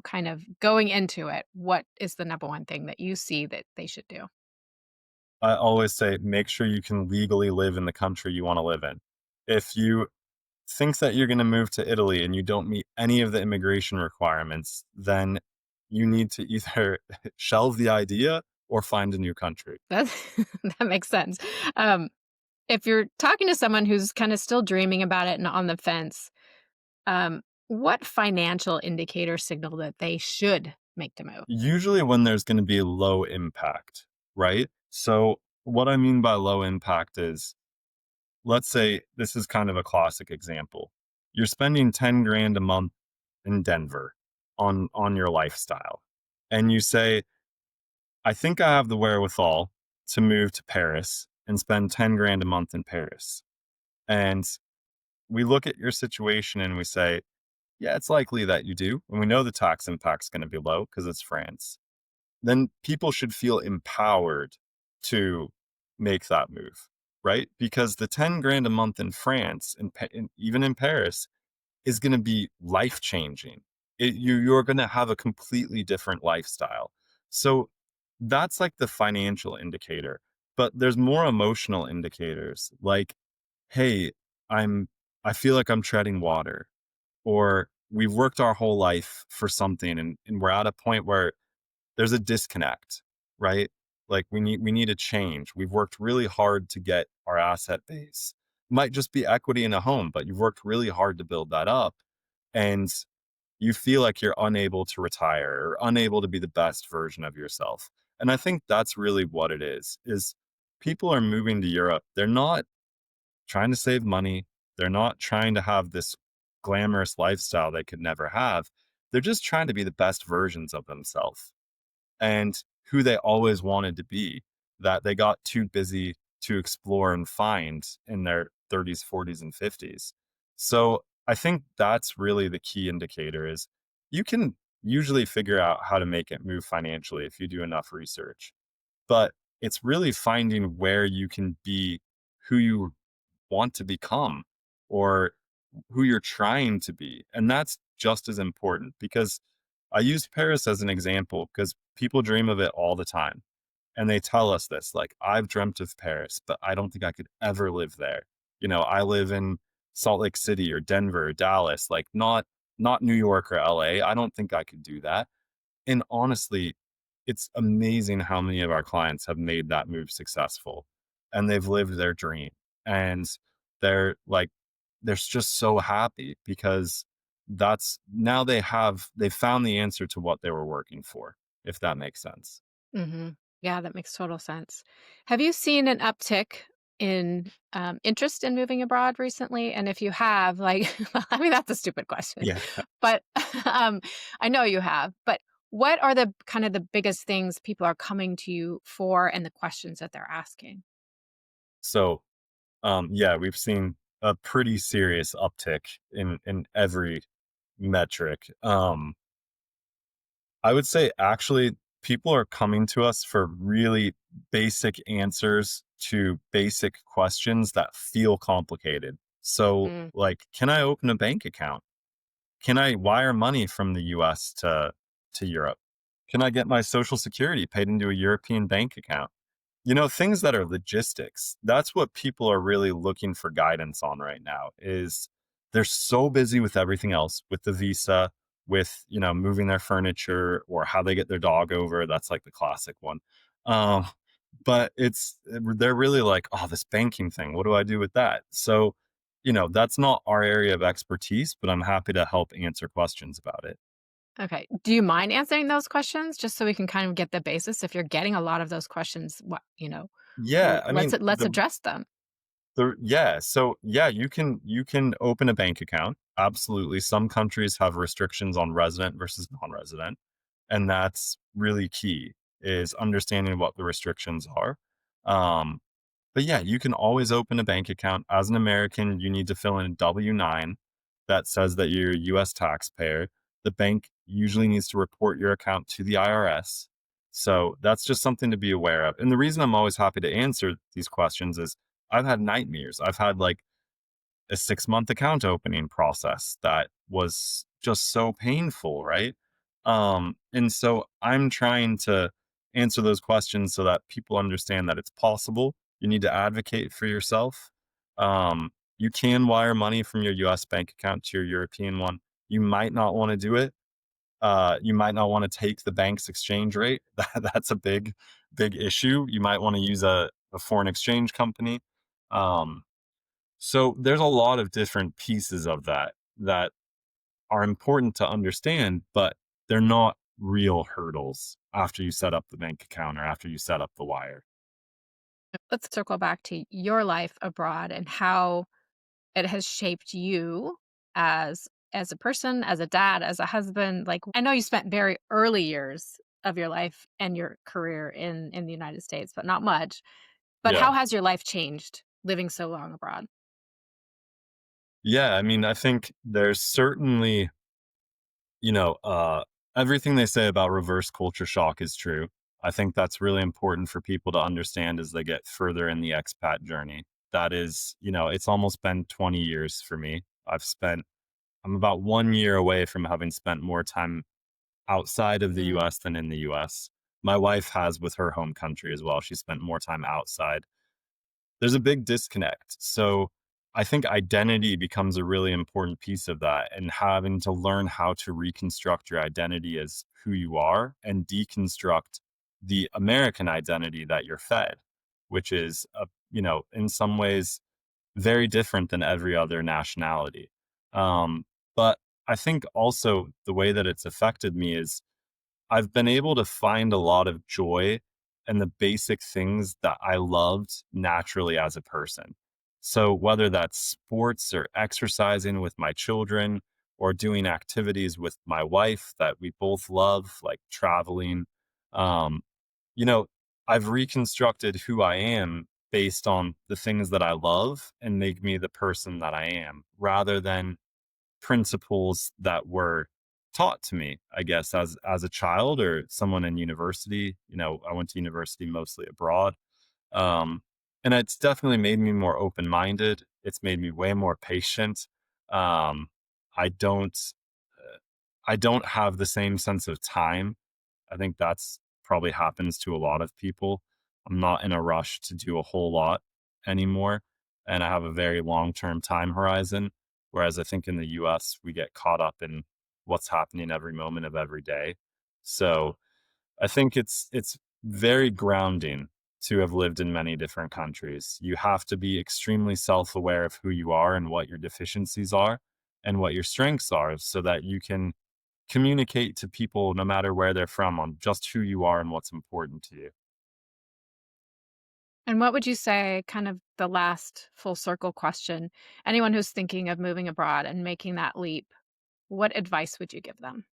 kind of going into it? What is the number one thing that you see that they should do? I always say make sure you can legally live in the country you want to live in. If you think that you're going to move to Italy and you don't meet any of the immigration requirements, then you need to either shelve the idea or find a new country. That that makes sense. Um, if you're talking to someone who's kind of still dreaming about it and on the fence, what financial indicator signal that they should make the move? Usually, when there's going to be low impact, right? So, what I mean by low impact is, let's say this is kind of a classic example. You're spending 10 grand a month in Denver on your lifestyle. And you say, I think I have the wherewithal to move to Paris and spend 10 grand a month in Paris. And we look at your situation and we say, yeah, it's likely that you do. And we know the tax impact's going to be low because it's France. Then people should feel empowered to make that move, right? Because the 10 grand a month in France and even in Paris is going to be life changing. You're going to have a completely different lifestyle. So that's like the financial indicator. But there's more emotional indicators like, hey, I'm I feel like I'm treading water, or we've worked our whole life for something and we're at a point where there's a disconnect, right? Like we need a change. We've worked really hard to get our asset base. Might just be equity in a home, but you've worked really hard to build that up. And you feel like you're unable to retire or unable to be the best version of yourself. And I think that's really what it is people are moving to Europe. They're not trying to save money. They're not trying to have this glamorous lifestyle they could never have. They're just trying to be the best versions of themselves and who they always wanted to be, that they got too busy to explore and find in their 30s, 40s, and 50s. So I think that's really the key indicator is you can usually figure out how to make it move financially if you do enough research. But it's really finding where you can be who you want to become or who you're trying to be. And that's just as important because I use Paris as an example because people dream of it all the time. And they tell us this, like, I've dreamt of Paris, but I don't think I could ever live there. I live in Salt Lake City or Denver or Dallas, like not New York or LA. I don't think I could do that. And honestly, it's amazing how many of our clients have made that move successful and they've lived their dream. And they're like, they're just so happy because that's now they found the answer to what they were working for, if that makes sense. Hmm. Yeah, that makes total sense. Have you seen an uptick in interest in moving abroad recently? And if you have, like, well, I mean, that's a stupid question, Yeah. but um, I know you have. But what are the kind of the biggest things people are coming to you for, and the questions that they're asking? So, yeah, we've seen a pretty serious uptick in every metric. I would say actually people are coming to us for really basic answers to basic questions that feel complicated. So, Mm. like, can I open a bank account? Can I wire money from the US to Europe? Can I get my social security paid into a European bank account? Things that are logistics. That's what people are really looking for guidance on right now is they're so busy with everything else, with the visa, with, moving their furniture or how they get their dog over. That's like the classic one. Um, but they're really like, oh, this banking thing, what do I do with that? So, that's not our area of expertise, but I'm happy to help answer questions about it. Okay. Do you mind answering those questions just so we can kind of get the basis? If you're getting a lot of those questions, Yeah, I mean, let's address them. So yeah, you can open a bank account. Absolutely. Some countries have restrictions on resident versus non-resident, and that's really key is understanding what the restrictions are. Um, but yeah, you can always open a bank account. As an American, you need to fill in a W-9 that says that you're a US taxpayer. The bank usually needs to report your account to the IRS. So that's just something to be aware of. And the reason I'm always happy to answer these questions is I've had nightmares. I've had like a 6-month account opening process that was just so painful, right? And so I'm trying to answer those questions so that people understand that it's possible. You need to advocate for yourself. You can wire money from your US bank account to your European one. You might not want to do it. You might not want to take the bank's exchange rate. That's a big issue. You might want to use a foreign exchange company. Um, so there's a lot of different pieces of that are important to understand, but they're not real hurdles after you set up the bank account or after you set up the wire. Let's circle back to your life abroad and how it has shaped you as a person, as a dad, as a husband. Like, I know you spent very early years of your life and your career in the United States, but not much. But Yeah. how has your life changed living so long abroad? Yeah, I mean, I think there's certainly, you know, everything they say about reverse culture shock is true. I think that's really important for people to understand as they get further in the expat journey. That is, it's almost been 20 years for me. I'm about 1 year away from having spent more time outside of the Mm. US than in the US. My wife has with her home country as well. She spent more time outside. There's a big disconnect. So I think identity becomes a really important piece of that, and having to learn how to reconstruct your identity as who you are and deconstruct the American identity that you're fed, which is, in some ways very different than every other nationality. But I think also the way that it's affected me is I've been able to find a lot of joy in the basic things that I loved naturally as a person. So whether that's sports or exercising with my children or doing activities with my wife that we both love, like traveling, um, you know, I've reconstructed who I am based on the things that I love and make me the person that I am rather than principles that were taught to me, I guess, as a child or someone in university. I went to university mostly abroad. Um, and it's definitely made me more open-minded. It's made me way more patient. Um, I don't I don't have the same sense of time. I think that's probably happens to a lot of people. I'm not in a rush to do a whole lot anymore, and I have a very long-term time horizon, whereas I think in the US, we get caught up in what's happening every moment of every day. So, I think it's very grounding to have lived in many different countries. You have to be extremely self-aware of who you are and what your deficiencies are and what your strengths are so that you can communicate to people no matter where they're from on just who you are and what's important to you. And what would you say, kind of the last full circle question, anyone who's thinking of moving abroad and making that leap, what advice would you give them?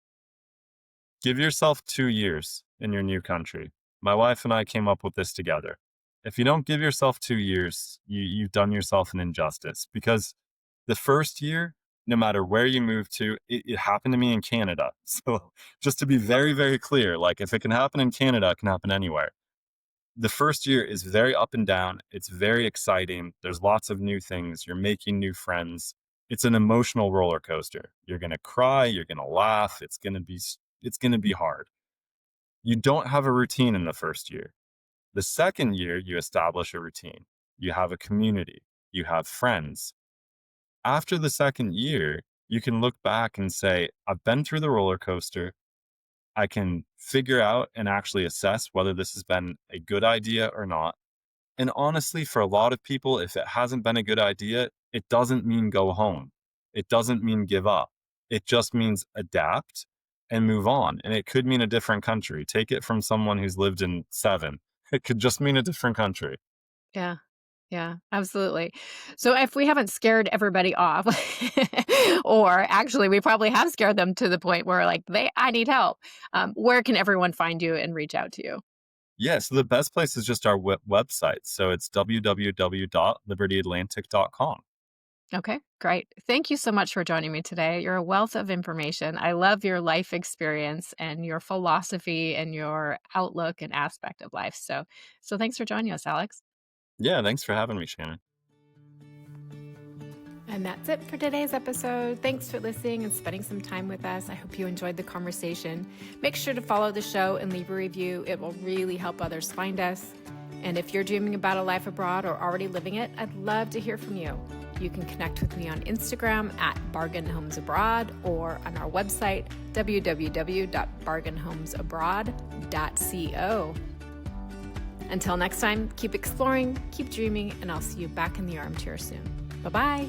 Give yourself 2 years in your new country. My wife and I came up with this together. If you don't give yourself 2 years, you've done yourself an injustice because the first year, no matter where you move to, it happened to me in Canada. So just to be very, very clear, like if it can happen in Canada, it can happen anywhere. The first year is very up and down. It's very exciting. There's lots of new things. You're making new friends. It's an emotional roller coaster. You're going to cry, you're going to laugh. It's going to be hard. You don't have a routine in the first year. The second year you establish a routine. You have a community. You have friends. After the second year, you can look back and say, I've been through the roller coaster. I can figure out and actually assess whether this has been a good idea or not. And honestly, for a lot of people, if it hasn't been a good idea, it doesn't mean go home. It doesn't mean give up. It just means adapt and move on. And it could mean a different country. Take it from someone who's lived in seven. It could just mean a different country. Yeah. Yeah, absolutely. So if we haven't scared everybody off, or actually we probably have scared them to the point where like I need help. Where can everyone find you and reach out to you? Yeah, so the best place is just our website. So it's www.libertyatlantic.com. Okay, great. Thank you so much for joining me today. You're a wealth of information. I love your life experience and your philosophy and your outlook and aspect of life. So thanks for joining us, Alex. Yeah, thanks for having me, Shannon. And that's it for today's episode. Thanks for listening and spending some time with us. I hope you enjoyed the conversation. Make sure to follow the show and leave a review. It will really help others find us. And if you're dreaming about a life abroad or already living it, I'd love to hear from you. You can connect with me on Instagram at bargainhomesabroad or on our website, www.bargainhomesabroad.co. Until next time, keep exploring, keep dreaming, and I'll see you back in the armchair soon. Bye-bye.